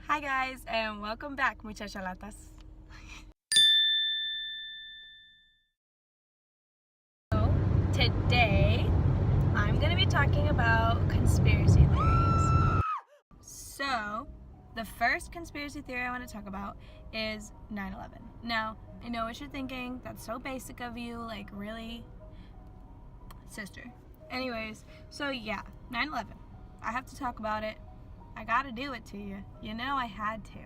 Hi guys, and welcome back, muchachalatas. So, today, I'm going to be talking about conspiracy theories. So, the first conspiracy theory I want to talk about is 9/11. Now, I know what you're thinking, that's so basic of you, like really, sister. Anyways, so yeah, 9/11. I have to talk about it. I gotta do it to you. You know I had to.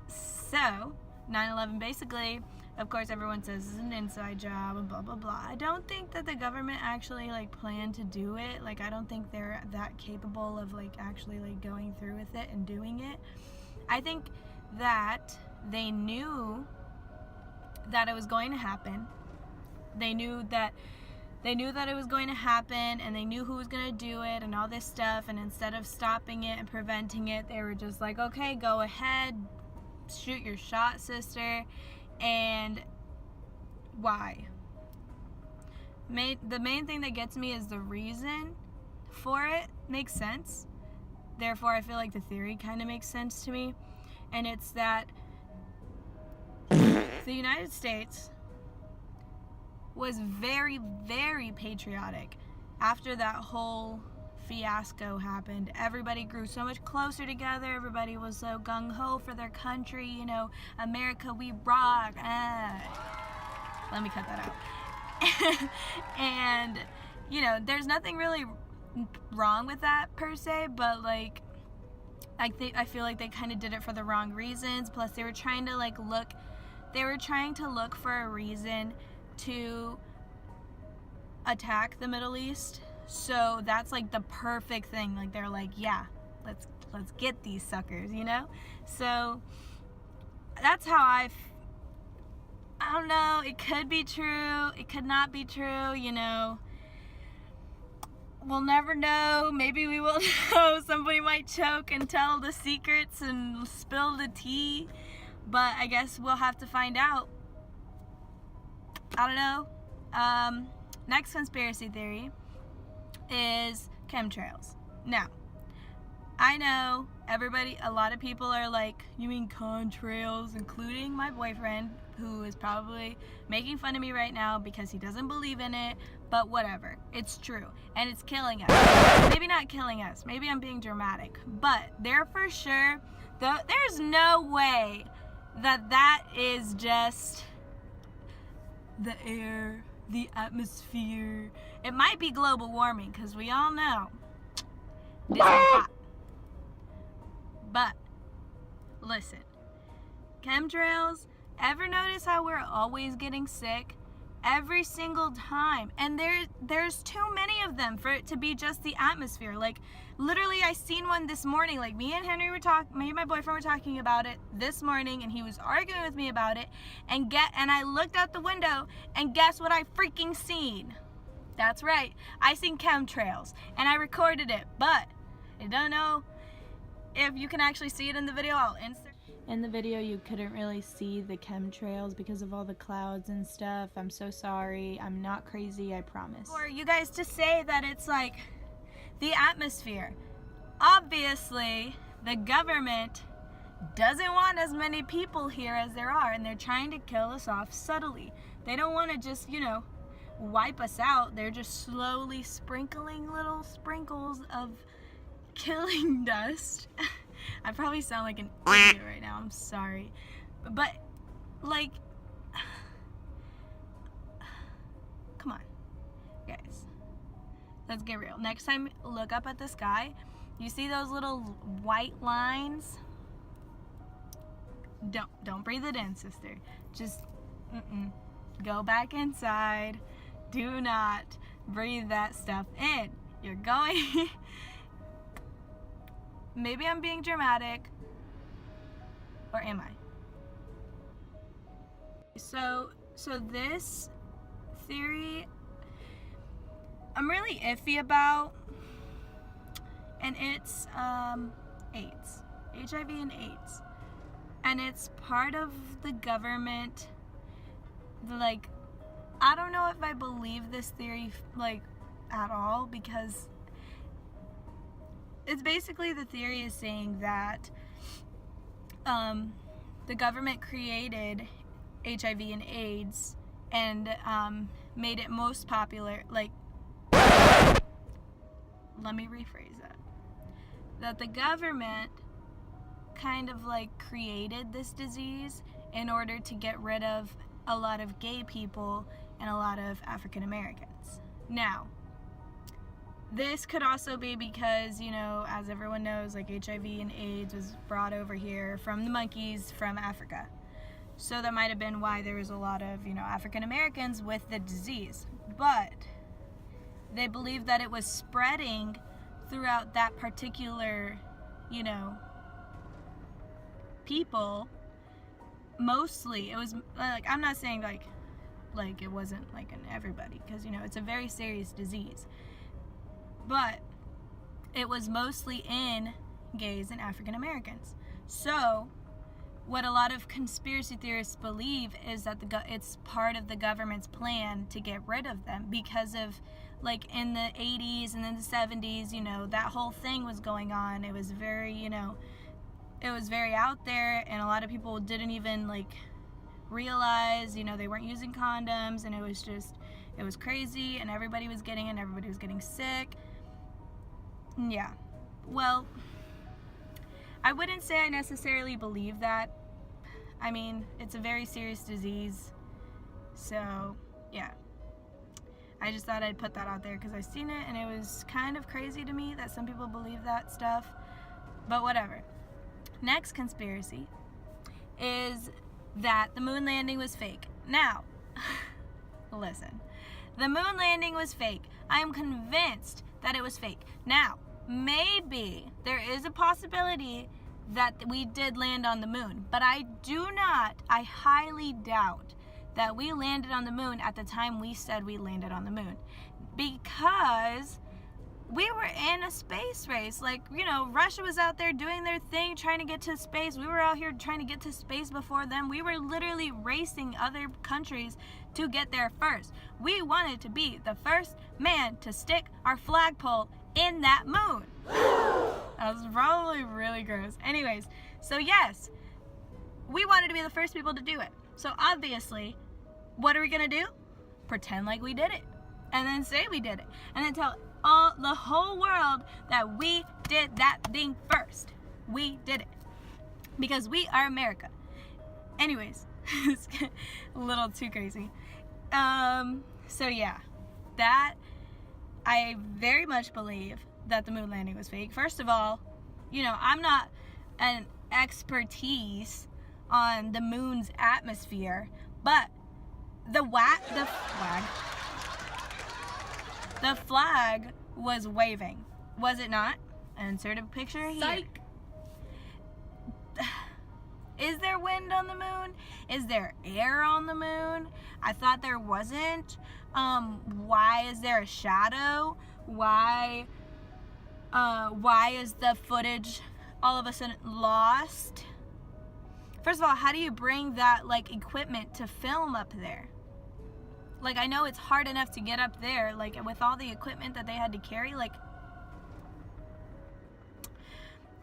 So, 9/11 basically, of course everyone says is an inside job and blah blah blah. I don't think that the government actually planned to do it. I don't think they're that capable of actually going through with it and doing it. I think that they knew that it was going to happen. They knew that it was going to happen, and they knew who was going to do it and all this stuff, and instead of stopping it and preventing it, they were just like, okay, go ahead, shoot your shot, sister. And why? The main thing that gets me is the reason for it makes sense. Therefore, I feel like the theory kind of makes sense to me. And it's that the United States was very, very patriotic after that whole fiasco happened. Everybody grew so much closer together. Everybody was so gung-ho for their country. You know, America, we rock. Let me cut that out. And, you know, there's nothing really wrong with that per se, but I feel like they kind of did it for the wrong reasons. Plus, they were trying to look for a reason to attack the Middle East. So that's the perfect thing. They're like, yeah, let's get these suckers, you know? So that's how I don't know, it could be true, it could not be true, you know. We'll never know. Maybe we will know. Somebody might choke and tell the secrets and spill the tea, but I guess we'll have to find out. I don't know. Next conspiracy theory is chemtrails. Now, I know a lot of people are like, you mean contrails, including my boyfriend, who is probably making fun of me right now because he doesn't believe in it, but whatever. It's true, and it's killing us. Maybe not killing us, maybe I'm being dramatic, but they're for sure, there's no way that is just the air, the atmosphere. It might be global warming, because we all know this is hot. But listen, chemtrails, ever notice how we're always getting sick? Every single time. And there's too many of them for it to be just the atmosphere. Literally, I seen one this morning. Me and my boyfriend were talking about it this morning, and he was arguing with me about it. And I looked out the window, and guess what I freaking seen? That's right, I seen chemtrails, and I recorded it. But I don't know if you can actually see it in the video. I'll insert. In the video, you couldn't really see the chemtrails because of all the clouds and stuff. I'm so sorry. I'm not crazy, I promise. For you guys to say that it's the atmosphere. Obviously, the government doesn't want as many people here as there are, and they're trying to kill us off subtly. They don't want to just, wipe us out. They're just slowly sprinkling little sprinkles of killing dust. I probably sound like an idiot right now, I'm sorry. But, come on, guys. Let's get real. Next time, look up at the sky. You see those little white lines? Don't breathe it in, sister. Just, go back inside. Do not breathe that stuff in. You're going... Maybe I'm being dramatic, or am I? So this theory, I'm really iffy about, and it's AIDS, HIV and AIDS, and it's part of the government. I don't know if I believe this theory at all, because it's basically, the theory is saying that the government created HIV and AIDS and made it most popular, like, let me rephrase that the government kind of like created this disease in order to get rid of a lot of gay people and a lot of African Americans. Now, this could also be because, you know, as everyone knows, like, HIV and AIDS was brought over here from the monkeys from Africa. So that might have been why there was a lot of, you know, African Americans with the disease. But they believed that it was spreading throughout that particular, you know, people. Mostly, it was, like, I'm not saying, like it wasn't, like, in everybody, because, you know, it's a very serious disease. But it was mostly in gays and African Americans. So what a lot of conspiracy theorists believe is that it's part of the government's plan to get rid of them, because of, like, in the 80s and then the 70s, you know, that whole thing was going on. It was very, you know, it was very out there, and a lot of people didn't even, like, realize, you know, they weren't using condoms, and it was crazy, and everybody was getting it, and everybody was getting sick. Yeah. Well, I wouldn't say I necessarily believe that. I mean, it's a very serious disease. So, yeah. I just thought I'd put that out there because I've seen it, and it was kind of crazy to me that some people believe that stuff. But whatever. Next conspiracy is that the moon landing was fake. Now, listen. The moon landing was fake. I am convinced that it was fake. Now, maybe there is a possibility that we did land on the moon, but I highly doubt that we landed on the moon at the time we said we landed on the moon, because we were in a space race. Like, you know, Russia was out there doing their thing, trying to get to space. We were out here trying to get to space before them. We were literally racing other countries to get there first. We wanted to be the first man to stick our flagpole in that moon. That was probably really gross. Anyways, so yes, we wanted to be the first people to do it. So obviously, what are we gonna do? Pretend like we did it, and then say we did it, and then tell the whole world that we did that thing first. We did it because we are America. Anyways, it's a little too crazy. So yeah, that I very much believe that the moon landing was fake. First of all, you know, I'm not an expertise on the moon's atmosphere, but the flag was waving, was it not? Insert a picture here. Psych. Is there wind on the moon? Is there air on the moon? I thought there wasn't. Why is there a shadow? Why is the footage all of a sudden lost? First of all, how do you bring that, like, equipment to film up there? Like, I know it's hard enough to get up there, like, with all the equipment that they had to carry, like,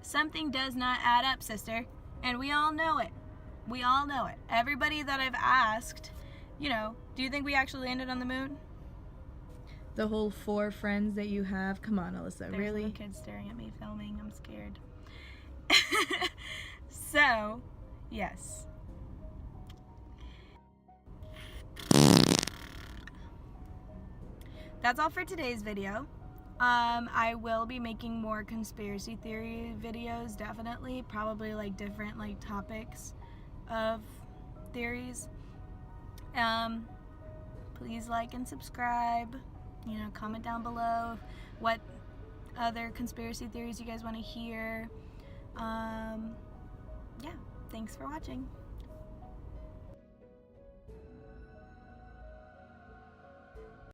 something does not add up, sister. And we all know it. We all know it. Everybody that I've asked, you know, do you think we actually landed on the moon? The whole 4 friends that you have. Come on, Alyssa. There's Really? little kids staring at me filming. I'm scared. So, yes. That's all for today's video. I will be making more conspiracy theory videos, definitely. Probably, like, different, like, topics of theories. Please like and subscribe. You know, comment down below what other conspiracy theories you guys want to hear. Yeah, thanks for watching.